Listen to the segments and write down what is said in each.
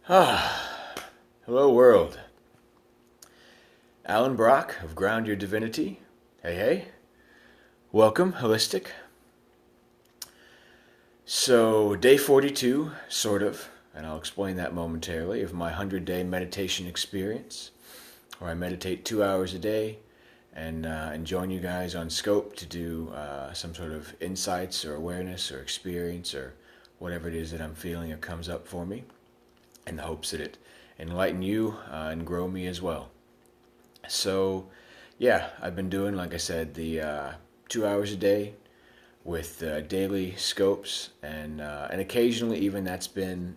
Hello world. Alan Brock of Ground Your Divinity. Hey, hey. Welcome, Holistic. So, day 42, sort of, and I'll explain that momentarily, of my 100-day meditation experience, where I meditate 2 hours a day and join you guys on Scope to do some sort of insights or awareness or experience or whatever it is that I'm feeling or comes up for me, in the hopes that it enlighten you and grow me as well. So, yeah, I've been doing, like I said, the 2 hours a day with daily scopes, and occasionally even that's been,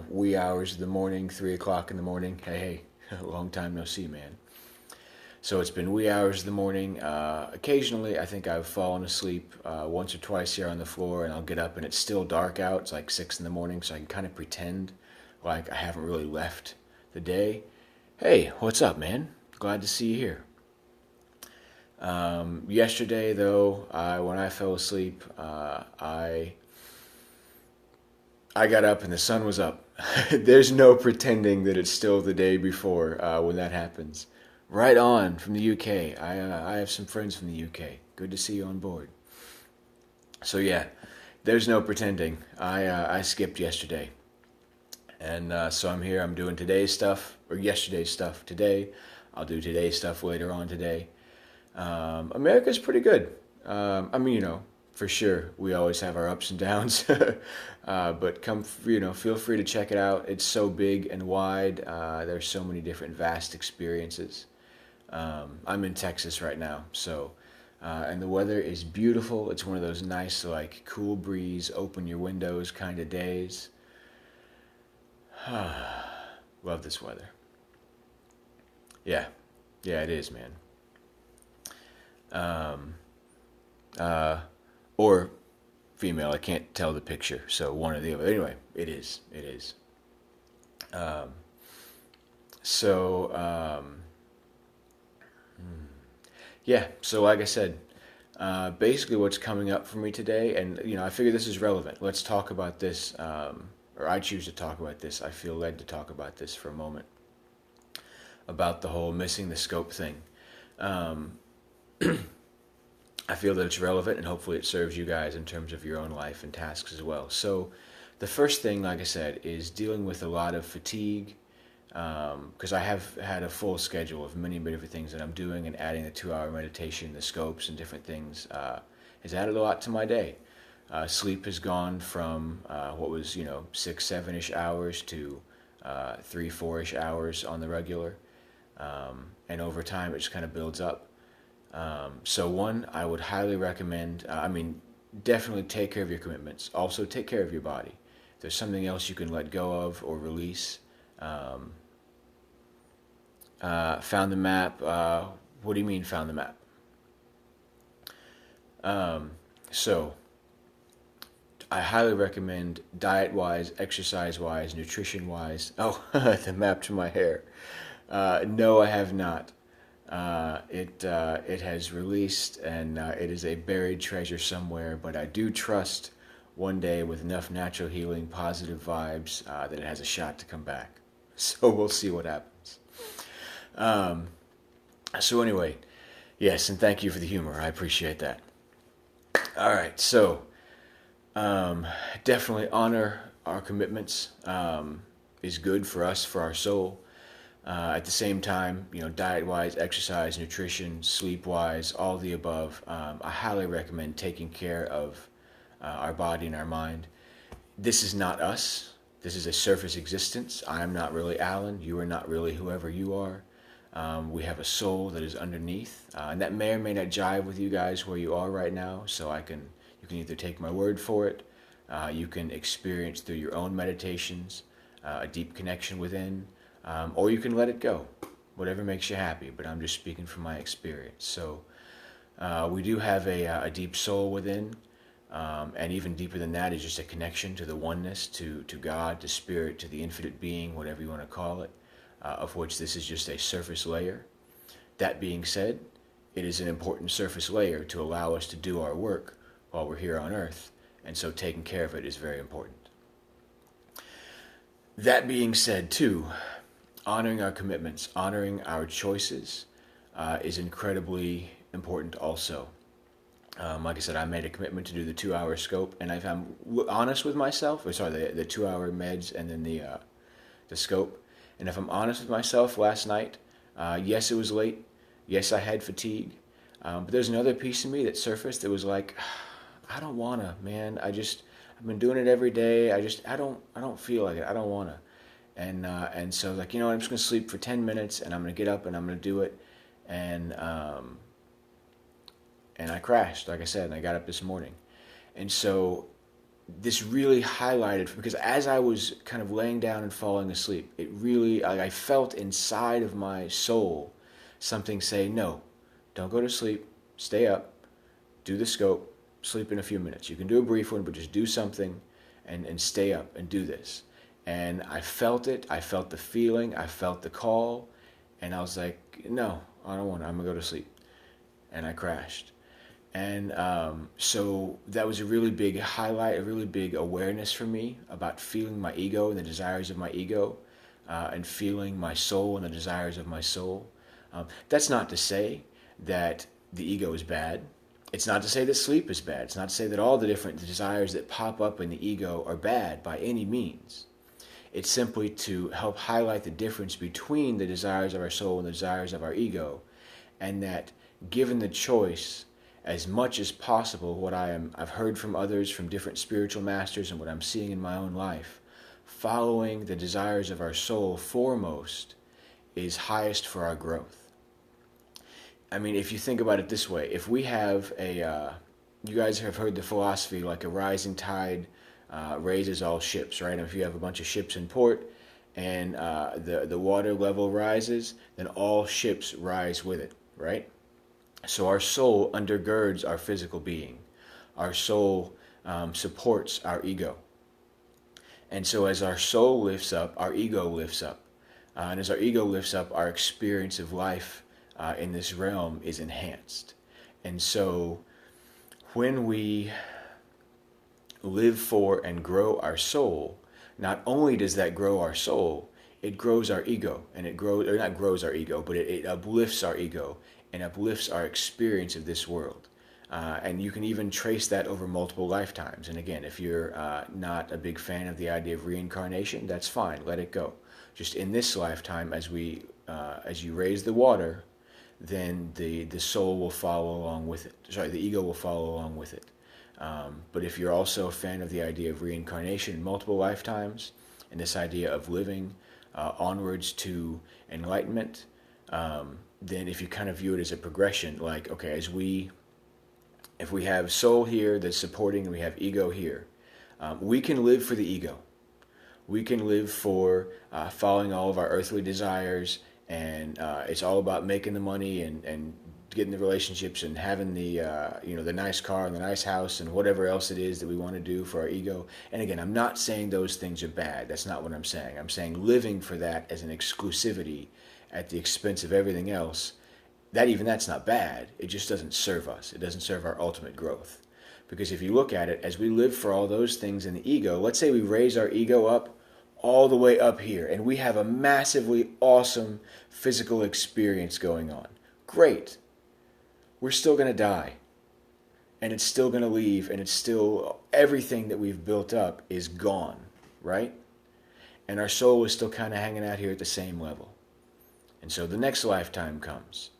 wee hours of the morning, 3 o'clock in the morning. Hey, long time no see, man. So it's been wee hours of the morning. Occasionally, I think I've fallen asleep once or twice here on the floor, and I'll get up and it's still dark out. It's like 6 in the morning, so I can kind of pretend like I haven't really left the day. Hey, what's up, man? Glad to see you here. Yesterday, though, when I fell asleep, I got up and the sun was up. There's no pretending that it's still the day before when that happens. Right on from the UK. I have some friends from the UK. Good to see you on board. So yeah, there's no pretending. I skipped yesterday. And so I'm here, I'm doing today's stuff, or yesterday's stuff today. I'll do today's stuff later on today. America's pretty good. For sure, we always have our ups and downs. But feel free to check it out. It's so big and wide. There's so many different vast experiences. I'm in Texas right now, and the weather is beautiful. It's one of those nice, like, cool breeze, open your windows kind of days. Love this weather. Yeah, it is, man. Or female, I can't tell the picture, so one or the other. Anyway, it is. Um, so, yeah, so like I said, basically what's coming up for me today, and, I figure this is relevant. Let's talk about this, or I choose to talk about this. I feel led to talk about this for a moment, about the whole missing the scope thing. I feel that it's relevant, and hopefully it serves you guys in terms of your own life and tasks as well. So the first thing, like I said, is dealing with a lot of fatigue, because I have had a full schedule of many different things that I'm doing, and adding the 2 hour meditation, the scopes, and different things has added a lot to my day. Sleep has gone from what was 6, 7-ish hours to 3, 4-ish hours on the regular, and over time it just kind of builds up. So one, I would highly recommend, definitely take care of your commitments. Also take care of your body. If there's something else you can let go of or release. Found the map. What do you mean found the map? So I highly recommend diet-wise, exercise-wise, nutrition-wise. Oh, the map to my hair. No, I have not. It has released, and it is a buried treasure somewhere, but I do trust one day with enough natural healing, positive vibes, that it has a shot to come back. So we'll see what happens. So anyway, yes, and thank you for the humor. I appreciate that. All right, so definitely honor our commitments is good for us, for our soul. At the same time, diet-wise, exercise, nutrition, sleep-wise, all the above, I highly recommend taking care of our body and our mind. This is not us. This is a surface existence. I am not really Alan. You are not really whoever you are. We have a soul that is underneath, and that may or may not jive with you guys where you are right now. So you can either take my word for it, you can experience through your own meditations a deep connection within, or you can let it go, whatever makes you happy. But I'm just speaking from my experience. So we do have a deep soul within, and even deeper than that is just a connection to the oneness, to God, to spirit, to the infinite being, whatever you want to call it, of which this is just a surface layer. That being said, it is an important surface layer to allow us to do our work while we're here on Earth, and so taking care of it is very important. That being said, too, honoring our commitments, honoring our choices is incredibly important also. Like I said, I made a commitment to do the 2 hour scope, and if I'm honest with myself, or sorry, the 2 hour meds and then the scope, and if I'm honest with myself, last night, yes, it was late, yes, I had fatigue, but there's another piece of me that surfaced that was like, I don't wanna, man. I've been doing it every day. I don't feel like it. I don't wanna, and so like, you know what, I'm just gonna sleep for 10 minutes, and I'm gonna get up and I'm gonna do it, and and I crashed, like I said, and I got up this morning. And so this really highlighted, because as I was kind of laying down and falling asleep, it really, I felt inside of my soul something say, no, don't go to sleep, stay up, do the scope, sleep in a few minutes. You can do a brief one, but just do something and stay up and do this. And I felt it, I felt the feeling, I felt the call, and I was like, no, I don't want to, I'm going to go to sleep. And I crashed. And so that was a really big highlight, a really big awareness for me about feeling my ego and the desires of my ego, and feeling my soul and the desires of my soul. That's not to say that the ego is bad. It's not to say that sleep is bad. It's not to say that all the different desires that pop up in the ego are bad by any means. It's simply to help highlight the difference between the desires of our soul and the desires of our ego, and that given the choice, as much as possible, I've heard from others, from different spiritual masters, and what I'm seeing in my own life, following the desires of our soul foremost is highest for our growth. I mean, if you think about it this way, if we have you guys have heard the philosophy like a rising tide raises all ships, right? If you have a bunch of ships in port and the water level rises, then all ships rise with it, right? So our soul undergirds our physical being. Our soul supports our ego. And so as our soul lifts up, our ego lifts up. And as our ego lifts up, our experience of life in this realm is enhanced. And so when we live for and grow our soul, not only does that grow our soul, it grows our ego. And it grows, or not grows our ego, but it uplifts our ego and uplifts our experience of this world. And you can even trace that over multiple lifetimes. And again, if you're not a big fan of the idea of reincarnation, that's fine, let it go. Just in this lifetime, as you raise the water, then the soul will follow along with it. Sorry, the ego will follow along with it. But if you're also a fan of the idea of reincarnation in multiple lifetimes, and this idea of living onwards to enlightenment, then if you kind of view it as a progression, like, okay, if we have soul here that's supporting and we have ego here, we can live for the ego. We can live for following all of our earthly desires, and it's all about making the money and getting the relationships and having the the nice car and the nice house and whatever else it is that we want to do for our ego. And again, I'm not saying those things are bad. That's not what I'm saying. I'm saying living for that as an exclusivity at the expense of everything else, that's not bad. It just doesn't serve us. It doesn't serve our ultimate growth. Because if you look at it, as we live for all those things in the ego, let's say we raise our ego up all the way up here, and we have a massively awesome physical experience going on. Great. We're still going to die. And it's still going to leave, and it's still, everything that we've built up is gone, right? And our soul is still kind of hanging out here at the same level. And so the next lifetime comes,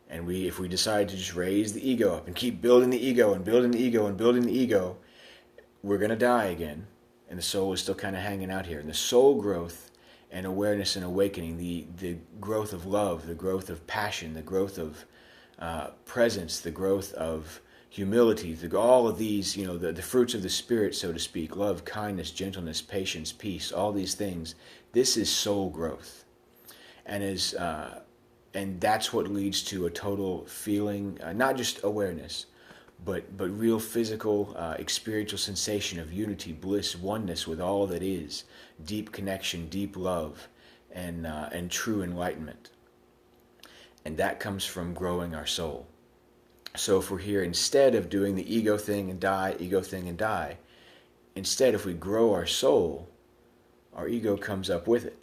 and if we decide to just raise the ego up and keep building the ego and building the ego and building the ego, we're going to die again, and the soul is still kind of hanging out here. And the soul growth and awareness and awakening, the growth of love, the growth of passion, the growth of presence, the growth of humility, all of these, the fruits of the Spirit, so to speak, love, kindness, gentleness, patience, peace, all these things, this is soul growth. And that's what leads to a total feeling, not just awareness, but real physical, experiential sensation of unity, bliss, oneness with all that is, deep connection, deep love, and true enlightenment. And that comes from growing our soul. So if we're here, instead of doing the ego thing and die, instead if we grow our soul, our ego comes up with it,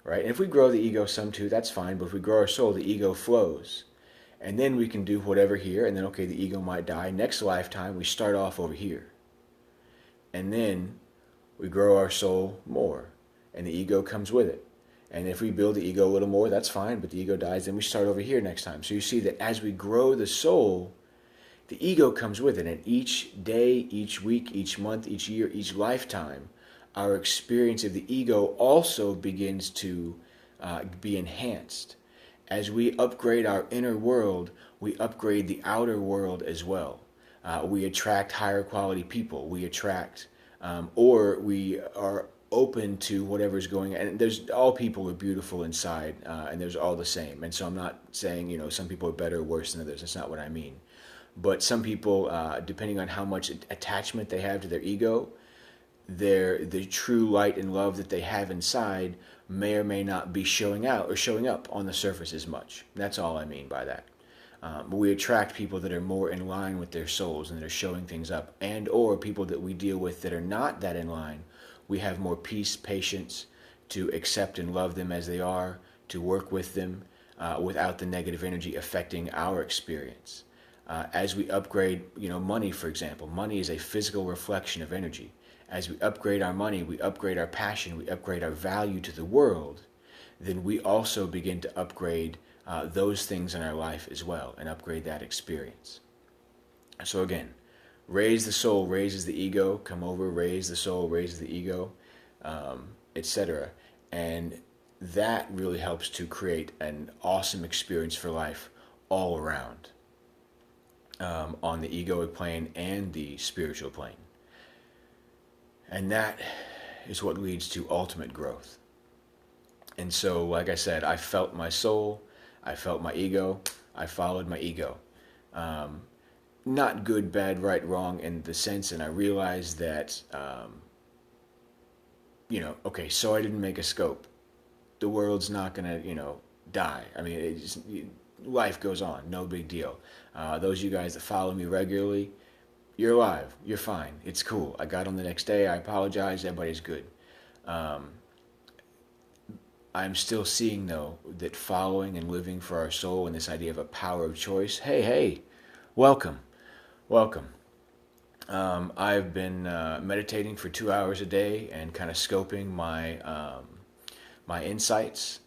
right? And if we grow the ego some too, that's fine. But if we grow our soul, the ego flows. And then we can do whatever here, and then, okay, the ego might die. Next lifetime, we start off over here. And then we grow our soul more, and the ego comes with it. And if we build the ego a little more, that's fine, but the ego dies, then we start over here next time. So you see that as we grow the soul, the ego comes with it. And each day, each week, each month, each year, each lifetime, our experience of the ego also begins to be enhanced. As we upgrade our inner world, we upgrade the outer world as well. We attract higher quality people. We attract, or we are open to whatever's going on. And there's, all people are beautiful inside, and there's all the same. And so I'm not saying, some people are better or worse than others. That's not what I mean. But some people, depending on how much attachment they have to their ego, the true light and love that they have inside may or may not be showing out or showing up on the surface as much. That's all I mean by that. But we attract people that are more in line with their souls and that are showing things up, and or people that we deal with that are not that in line. We have more peace, patience to accept and love them as they are, to work with them without the negative energy affecting our experience. As we upgrade, money, for example, money is a physical reflection of energy. As we upgrade our money, we upgrade our passion, we upgrade our value to the world, then we also begin to upgrade those things in our life as well, and upgrade that experience. So again, raise the soul raises the ego, come over, raise the soul raises the ego, etc. And that really helps to create an awesome experience for life all around, on the egoic plane and the spiritual plane. And that is what leads to ultimate growth. And so, like I said, I felt my soul, I felt my ego, I followed my ego. Not good, bad, right, wrong in the sense, and I realized that, okay, so I didn't make a scope. The world's not going to, die. I mean, life goes on, no big deal. Those of you guys that follow me regularly, you're alive, you're fine, it's cool. I got on the next day, I apologize, everybody's good. I'm still seeing, though, that following and living for our soul and this idea of a power of choice, hey, welcome. I've been meditating for 2 hours a day and kind of scoping my insights.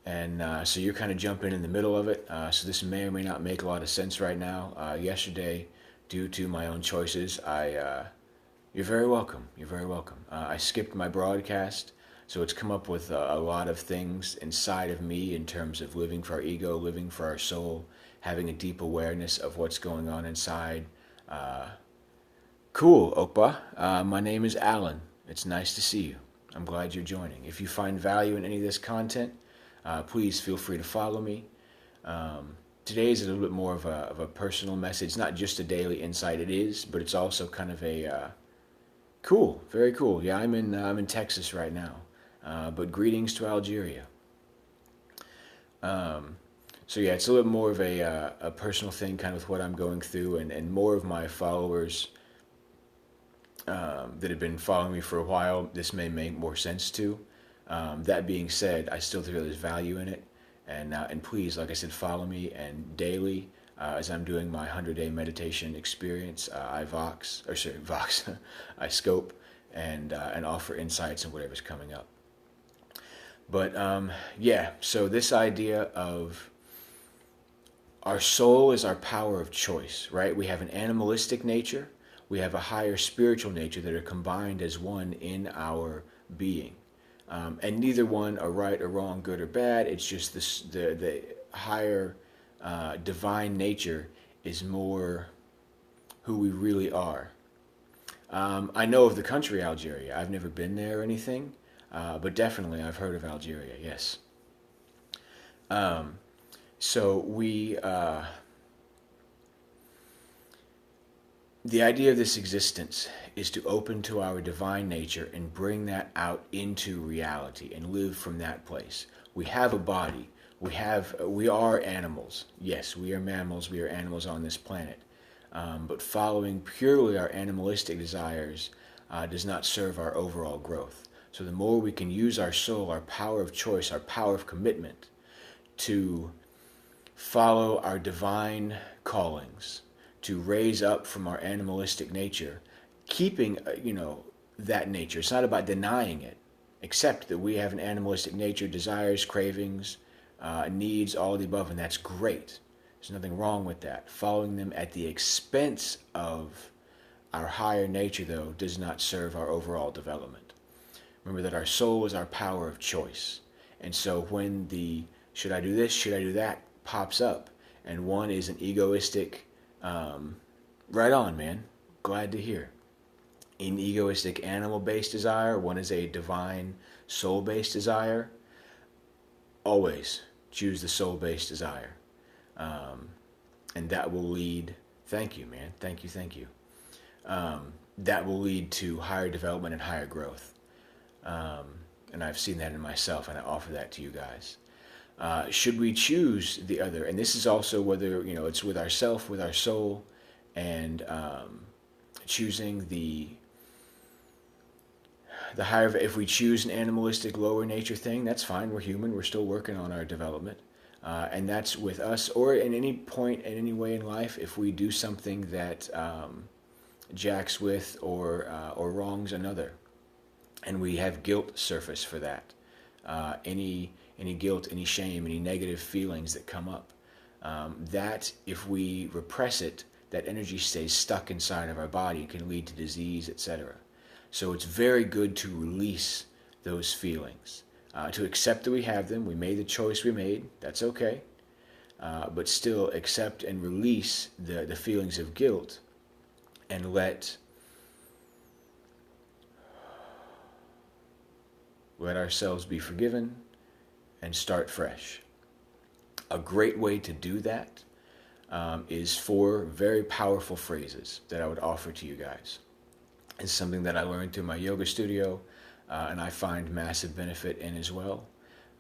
And so you're kind of jumping in the middle of it. So this may or may not make a lot of sense right now. Yesterday, due to my own choices, you're very welcome. I skipped my broadcast, so it's come up with a lot of things inside of me in terms of living for our ego, living for our soul, having a deep awareness of what's going on inside. Cool, Okpa. My name is Alan. It's nice to see you. I'm glad you're joining. If you find value in any of this content, please feel free to follow me. Today is a little bit more of a personal message, not just a daily insight. It is, but it's also kind of a cool, very cool. Yeah, I'm in Texas right now, but greetings to Algeria. So yeah, it's a little more of a personal thing, kind of with what I'm going through, and more of my followers that have been following me for a while, this may make more sense to. That being said, I still feel there's value in it. And please, like I said, follow me, and daily, as I'm doing my 100-day meditation experience, I I scope and offer insights on whatever's coming up. But so this idea of our soul is our power of choice, right? We have an animalistic nature, we have a higher spiritual nature that are combined as one in our being. And neither one are right or wrong, good or bad. It's just the higher divine nature is more who we really are. I know of the country Algeria. I've never been there or anything, but definitely I've heard of Algeria, yes. So the idea of this existence is to open to our divine nature and bring that out into reality and live from that place. We have a body. We are animals. Yes, we are mammals. We are animals on this planet. But following purely our animalistic desires does not serve our overall growth. So the more we can use our soul, our power of choice, our power of commitment to follow our divine callings, to raise up from our animalistic nature, keeping, that nature. It's not about denying it. Accept that we have an animalistic nature, desires, cravings, needs, all of the above, and that's great. There's nothing wrong with that. Following them at the expense of our higher nature, though, does not serve our overall development. Remember that our soul is our power of choice. And so when the should I do this, should I do that pops up, and one is an egoistic, right on, man, glad to hear, an egoistic animal-based desire, one is a divine soul-based desire, always choose the soul-based desire. And that will lead, thank you, man, thank you. That will lead to higher development and higher growth. And I've seen that in myself, and I offer that to you guys. Should we choose the other, and this is also whether, it's with ourself, with our soul, and choosing the higher, if we choose an animalistic lower nature thing, that's fine, we're human, we're still working on our development. And that's with us, or at any point, in any way in life, if we do something that jacks with or wrongs another, and we have guilt surface for that. Any guilt, any shame, any negative feelings that come up, that if we repress it, that energy stays stuck inside of our body. It can lead to disease, etc. So it's very good to release those feelings, to accept that we have them. We made the choice we made. That's okay. But still accept and release the feelings of guilt, and let ourselves be forgiven and start fresh. A great way to do that is 4 very powerful phrases that I would offer to you guys. It's something that I learned through my yoga studio, and I find massive benefit in as well.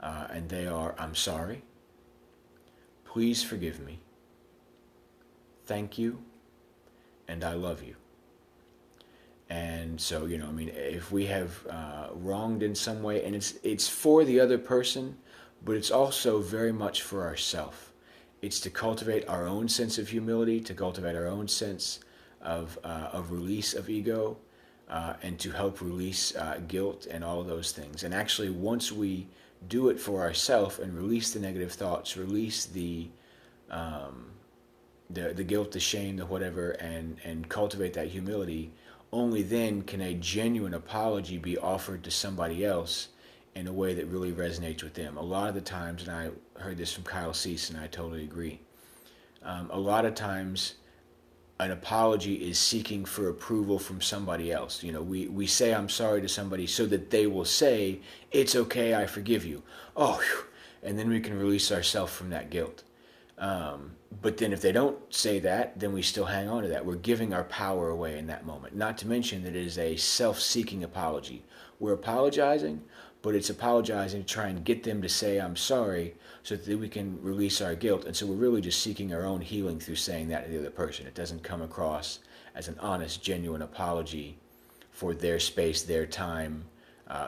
And they are, I'm sorry, please forgive me, thank you, and I love you. And so, if we have wronged in some way, and it's for the other person, but it's also very much for ourselves. It's to cultivate our own sense of humility, to cultivate our own sense of release of ego, and to help release guilt and all of those things. And actually, once we do it for ourselves and release the negative thoughts, release the guilt, the shame, the whatever, and cultivate that humility, only then can a genuine apology be offered to somebody else in a way that really resonates with them. A lot of the times, and I heard this from Kyle Cease, and I totally agree, a lot of times an apology is seeking for approval from somebody else. We say I'm sorry to somebody so that they will say, it's okay, I forgive you. Oh, whew. And then we can release ourselves from that guilt. But then if they don't say that, then we still hang on to that. We're giving our power away in that moment. Not to mention that it is a self-seeking apology. We're apologizing, but it's apologizing to try and get them to say I'm sorry so that we can release our guilt. And so we're really just seeking our own healing through saying that to the other person. It doesn't come across as an honest, genuine apology for their space, their time,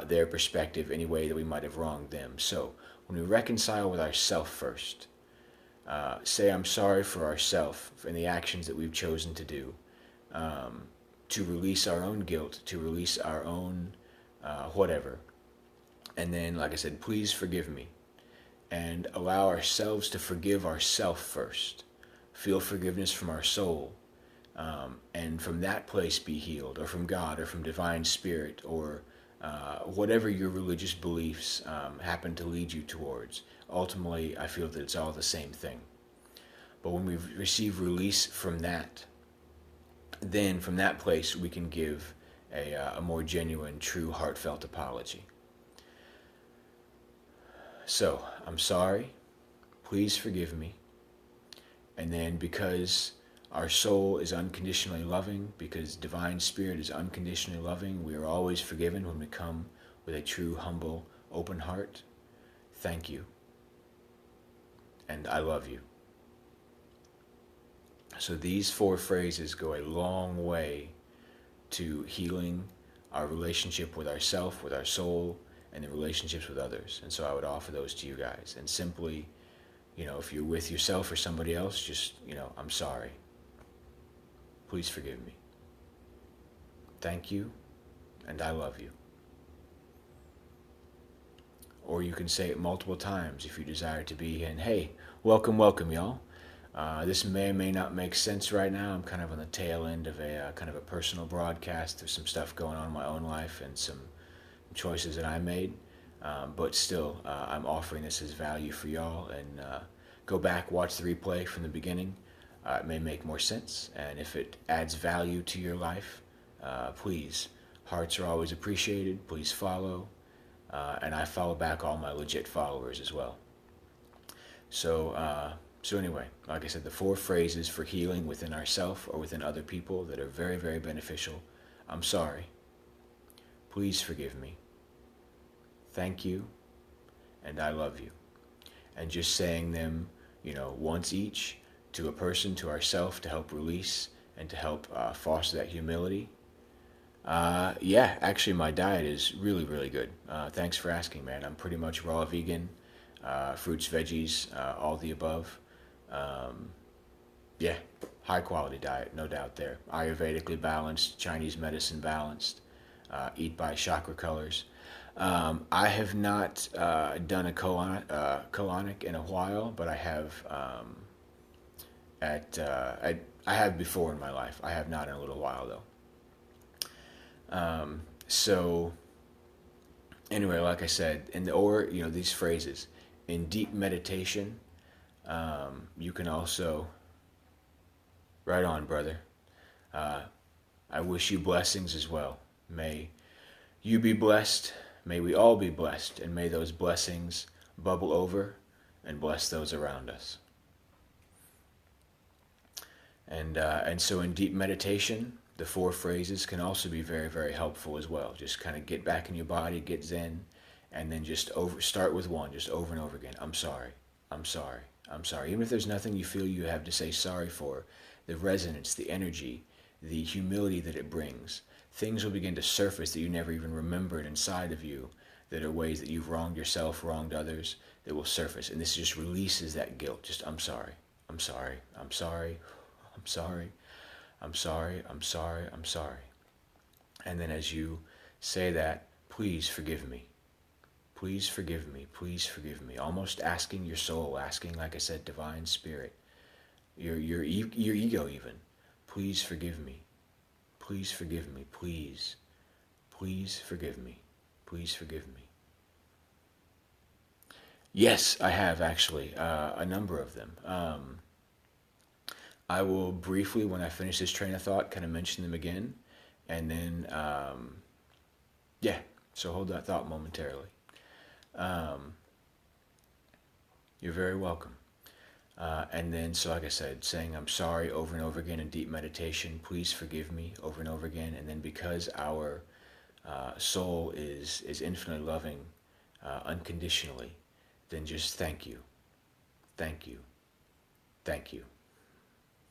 their perspective, any way that we might have wronged them. So when we reconcile with ourselves first, say I'm sorry for ourselves and the actions that we've chosen to do, to release our own guilt, to release our own whatever. And then, like I said, please forgive me. And allow ourselves to forgive ourselves first. Feel forgiveness from our soul. And from that place be healed, or from God, or from divine spirit, or whatever your religious beliefs happen to lead you towards. Ultimately, I feel that it's all the same thing. But when we receive release from that, then from that place we can give a more genuine, true, heartfelt apology. So, I'm sorry, please forgive me. And then because our soul is unconditionally loving, because divine spirit is unconditionally loving, we are always forgiven when we come with a true, humble, open heart. Thank you. And I love you. So these 4 phrases go a long way to healing our relationship with ourself, with our soul, and the relationships with others. And so I would offer those to you guys. And simply, if you're with yourself or somebody else, just, I'm sorry. Please forgive me. Thank you, and I love you. Or you can say it multiple times if you desire to be. And hey, welcome, y'all. This may or may not make sense right now. I'm kind of on the tail end of a kind of a personal broadcast. There's some stuff going on in my own life and some choices that I made. But still, I'm offering this as value for y'all. And go back, watch the replay from the beginning. It may make more sense. And if it adds value to your life, please, hearts are always appreciated. Please follow. And I follow back all my legit followers as well. So anyway, like I said, the 4 phrases for healing within ourselves or within other people that are very, very beneficial. I'm sorry. Please forgive me. Thank you. And I love you. And just saying them, once each to a person, to ourselves, to help release and to help foster that humility. Yeah, actually my diet is really, really good. Thanks for asking, man. I'm pretty much raw vegan, fruits, veggies, all the above. Yeah, high quality diet, no doubt there. Ayurvedically balanced, Chinese medicine balanced, eat by chakra colors. I have not done a colonic in a while, but I have I have before in my life. I have not in a little while though. So anyway, like I said, these phrases in deep meditation, you can also, right on, brother. I wish you blessings as well. May you be blessed. May we all be blessed, and may those blessings bubble over and bless those around us. And so in deep meditation, the 4 phrases can also be very, very helpful as well. Just kind of get back in your body, get zen, and then just start with one, just over and over again. I'm sorry. I'm sorry. I'm sorry. Even if there's nothing you feel you have to say sorry for, the resonance, the energy, the humility that it brings, things will begin to surface that you never even remembered inside of you, that are ways that you've wronged yourself, wronged others, that will surface. And this just releases that guilt. Just, I'm sorry. I'm sorry. I'm sorry. I'm sorry. I'm sorry, I'm sorry, I'm sorry. And then as you say that, please forgive me. Please forgive me. Please forgive me. Almost asking your soul, asking, like I said, divine spirit, your ego even. Please forgive me. Please forgive me. Please. Please forgive me. Please forgive me. Yes, I have actually, a number of them. I will briefly, when I finish this train of thought, kind of mention them again. And then, so hold that thought momentarily. You're very welcome. And then, so like I said, saying I'm sorry over and over again in deep meditation, please forgive me over and over again. And then because our soul is infinitely loving unconditionally, then just thank you. Thank you. Thank you.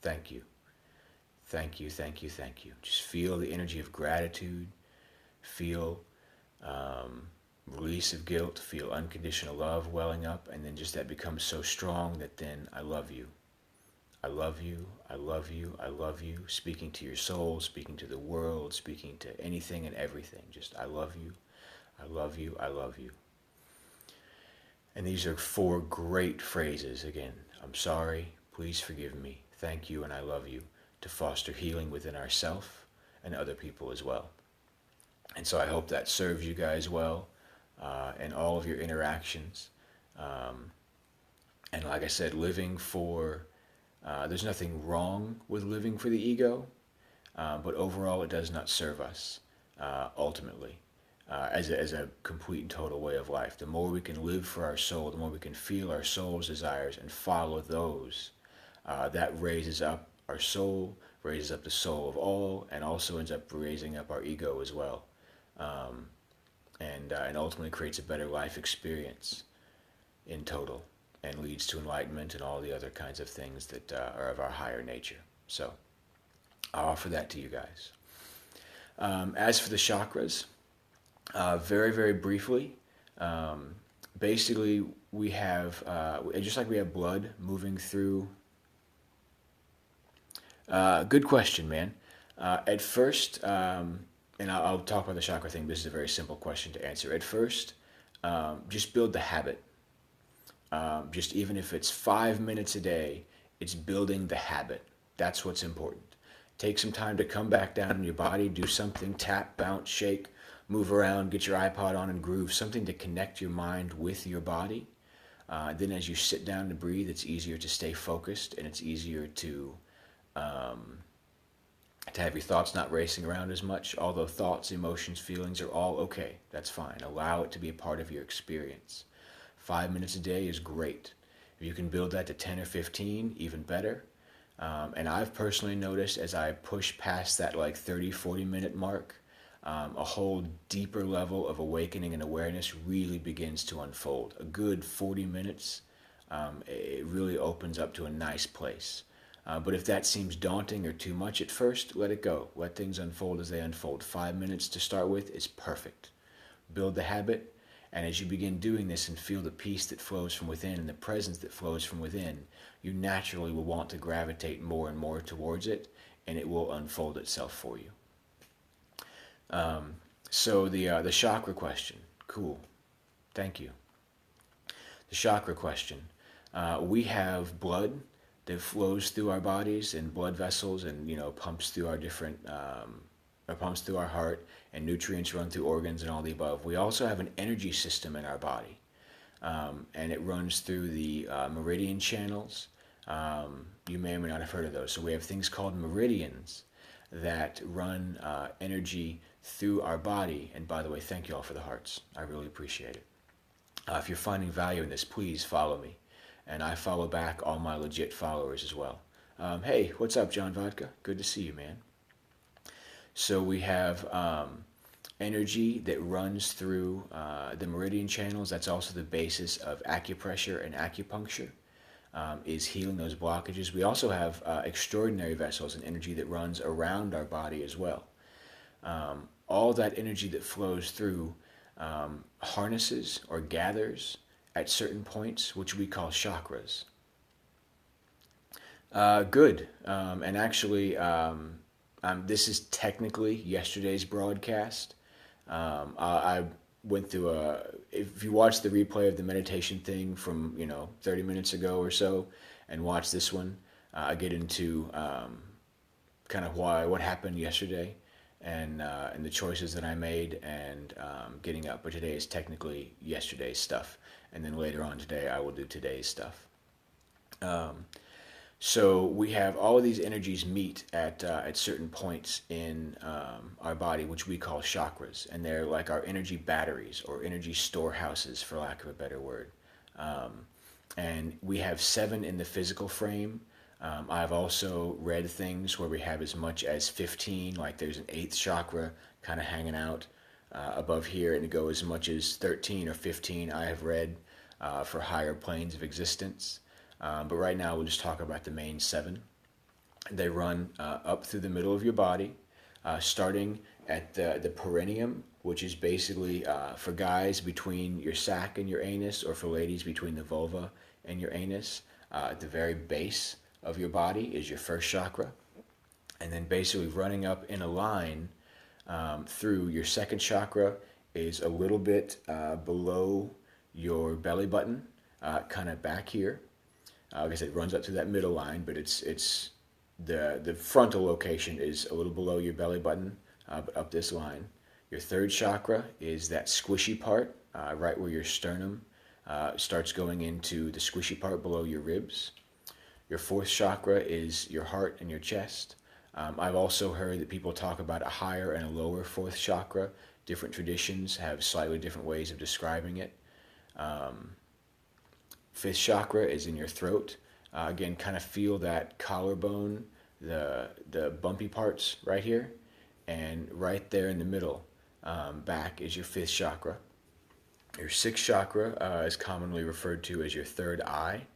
Thank you. Thank you, thank you, thank you. Just feel the energy of gratitude. Feel release of guilt. Feel unconditional love welling up. And then just that becomes so strong that then I love you. I love you. I love you. I love you. Speaking to your soul, speaking to the world, speaking to anything and everything. Just I love you. I love you. I love you. And these are 4 great phrases. Again, I'm sorry. Please forgive me. Thank you and I love you, to foster healing within ourselves and other people as well. And so I hope that serves you guys well in all of your interactions. And like I said, living for, there's nothing wrong with living for the ego, but overall it does not serve us ultimately as a complete and total way of life. The more we can live for our soul, the more we can feel our soul's desires and follow those, that raises up our soul, raises up the soul of all, and also ends up raising up our ego as well, and ultimately creates a better life experience in total, and leads to enlightenment and all the other kinds of things that are of our higher nature. So I offer that to you guys. As for the chakras, very, very briefly, basically we have, just like we have blood moving through. Good question, man. At first, and I'll talk about the chakra thing. This is a very simple question to answer. At first, just build the habit. Just even if it's 5 minutes a day, it's building the habit. That's what's important. Take some time to come back down in your body, do something, tap, bounce, shake, move around, get your iPod on and groove, something to connect your mind with your body. Then as you sit down to breathe, it's easier to stay focused, and it's easier to have your thoughts not racing around as much. Although thoughts, emotions, feelings are all okay. That's fine. Allow it to be a part of your experience. 5 minutes a day is great. If you can build that to 10 or 15, even better. And I've personally noticed as I push past that like 30, 40-minute mark, a whole deeper level of awakening and awareness really begins to unfold. A good 40 minutes, it really opens up to a nice place. But if that seems daunting or too much at first, let it go. Let things unfold as they unfold. 5 minutes to start with is perfect. Build the habit, and as you begin doing this and feel the peace that flows from within and the presence that flows from within, you naturally will want to gravitate more and more towards it, and it will unfold itself for you. So the chakra question, cool. Thank you. The chakra question. We have blood that flows through our bodies and blood vessels, and pumps through our different, or pumps through our heart, and nutrients run through organs and all the above. We also have an energy system in our body, and it runs through the meridian channels. You may or may not have heard of those. So we have things called meridians that run energy through our body. And by the way, thank you all for the hearts. I really appreciate it. If you're finding value in this, please follow me. And I follow back all my legit followers as well. Hey, what's up, John Vodka? Good to see you, man. So we have energy that runs through the meridian channels. That's also the basis of acupressure and acupuncture, is healing those blockages. We also have extraordinary vessels and energy that runs around our body as well. All that energy that flows through harnesses or gathers at certain points, which we call chakras. Good. And actually, this is technically yesterday's broadcast. I went through if you watch the replay of the meditation thing from 30 minutes ago or so, and watch this one, I get into kind of what happened yesterday, and the choices that I made, and getting up. But today is technically yesterday's stuff, and then later on today I will do today's stuff. So we have all of these energies meet at certain points in our body, which we call chakras, and they're like our energy batteries or energy storehouses, for lack of a better word. And we have 7 in the physical frame. I've also read things where we have as much as 15, like there's an 8th chakra kind of hanging out above here, and it goes as much as 13 or 15 I have read for higher planes of existence. But right now we'll just talk about the main 7. They run up through the middle of your body, starting at the perineum, which is basically for guys between your sac and your anus, or for ladies between the vulva and your anus. At the very base of your body is your first chakra, and then basically running up in a line through your second chakra is a little bit below your belly button, kind of back here. Like I said, it runs up to that middle line, but it's the frontal location is a little below your belly button, but up this line. Your third chakra is that squishy part, right where your sternum starts going into the squishy part below your ribs. Your fourth chakra is your heart and your chest. I've also heard that people talk about a higher and a lower fourth chakra. Different traditions have slightly different ways of describing it. Fifth chakra is in your throat. Again, kind of feel that collarbone, the bumpy parts right here, and right there in the middle, back is your fifth chakra. Your sixth chakra is commonly referred to as your third eye,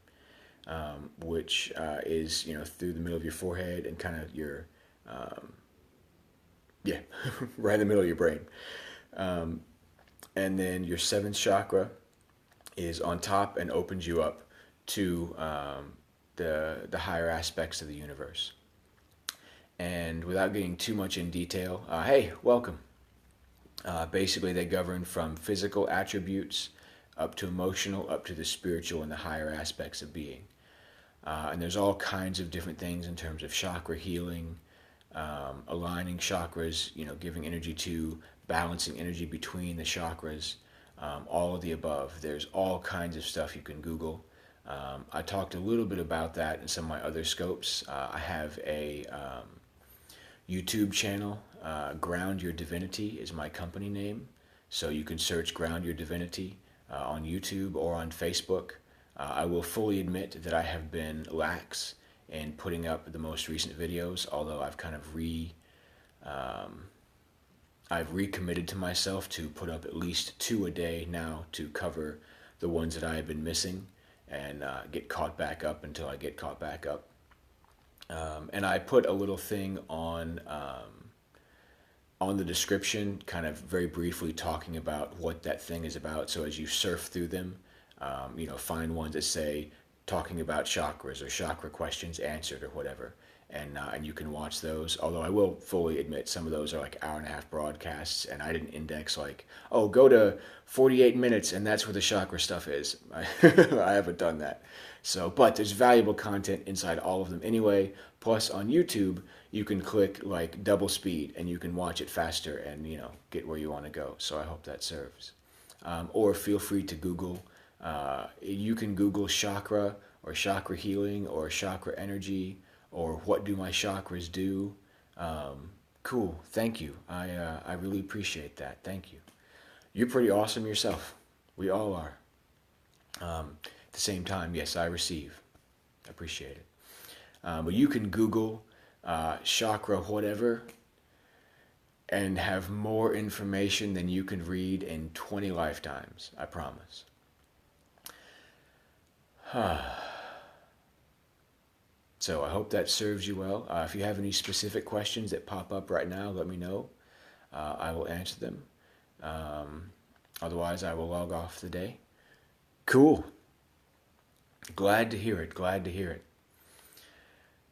which is through the middle of your forehead and kind of your Yeah, right in the middle of your brain. Um, and then your seventh chakra is on top and opens you up to the higher aspects of the universe. And without getting too much in detail, hey, welcome. Basically, they govern from physical attributes up to emotional, up to the spiritual and the higher aspects of being. And there's all kinds of different things in terms of chakra healing, aligning chakras, giving energy to, balancing energy between the chakras, all of the above. There's all kinds of stuff you can Google. I talked a little bit about that in some of my other scopes. I have a YouTube channel. Ground Your Divinity is my company name. So you can search Ground Your Divinity on YouTube or on Facebook. I will fully admit that I have been lax in putting up the most recent videos, although I've kind of I've recommitted to myself to put up at least 2 a day now to cover the ones that I have been missing and get caught back up until I get caught back up. And I put a little thing on the description, kind of very briefly talking about what that thing is about. So as you surf through them, find ones that say talking about chakras or chakra questions answered or whatever, and you can watch those. Although I will fully admit some of those are like 1.5-hour broadcasts, and I didn't index like, oh, go to 48 minutes and that's where the chakra stuff is. I haven't done that. So, but there's valuable content inside all of them anyway. Plus on YouTube, you can click like double speed and you can watch it faster and get where you want to go. So I hope that serves. Or feel free to Google. You can Google chakra or chakra healing or chakra energy or what do my chakras do. Cool. Thank you. I really appreciate that. Thank you. You're pretty awesome yourself. We all are. At the same time, yes, I receive. I appreciate it. But you can Google chakra whatever and have more information than you can read in 20 lifetimes. I promise. So I hope that serves you well. If you have any specific questions that pop up right now, let me know. I will answer them. Otherwise, I will log off the day. Cool. Glad to hear it. Glad to hear it.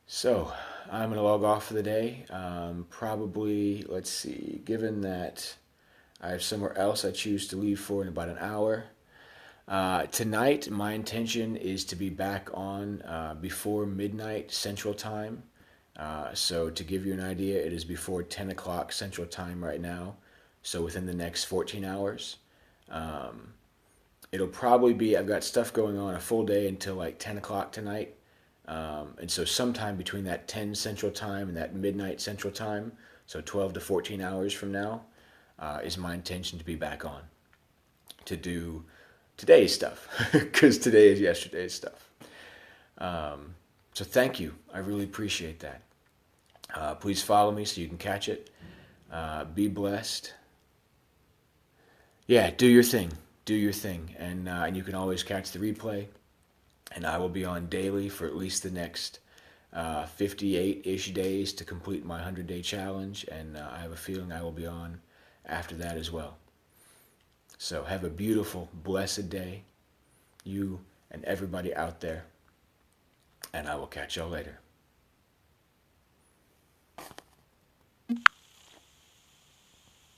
So I'm going to log off for the day. Probably, let's see, given that I have somewhere else I choose to leave for in about an hour. Tonight, my intention is to be back on before midnight Central Time. So to give you an idea, it is before 10 o'clock Central Time right now. So within the next 14 hours. It'll probably be, I've got stuff going on a full day until like 10 o'clock tonight. And so sometime between that 10 Central Time and that midnight Central Time, so 12 to 14 hours from now, is my intention to be back on to do today's stuff, because today is yesterday's stuff. So thank you. I really appreciate that. Please follow me so you can catch it. Be blessed. Yeah, do your thing. Do your thing. And you can always catch the replay. And I will be on daily for at least the next 58-ish days to complete my 100-day challenge. And I have a feeling I will be on after that as well. So have a beautiful, blessed day, you and everybody out there. And I will catch y'all later.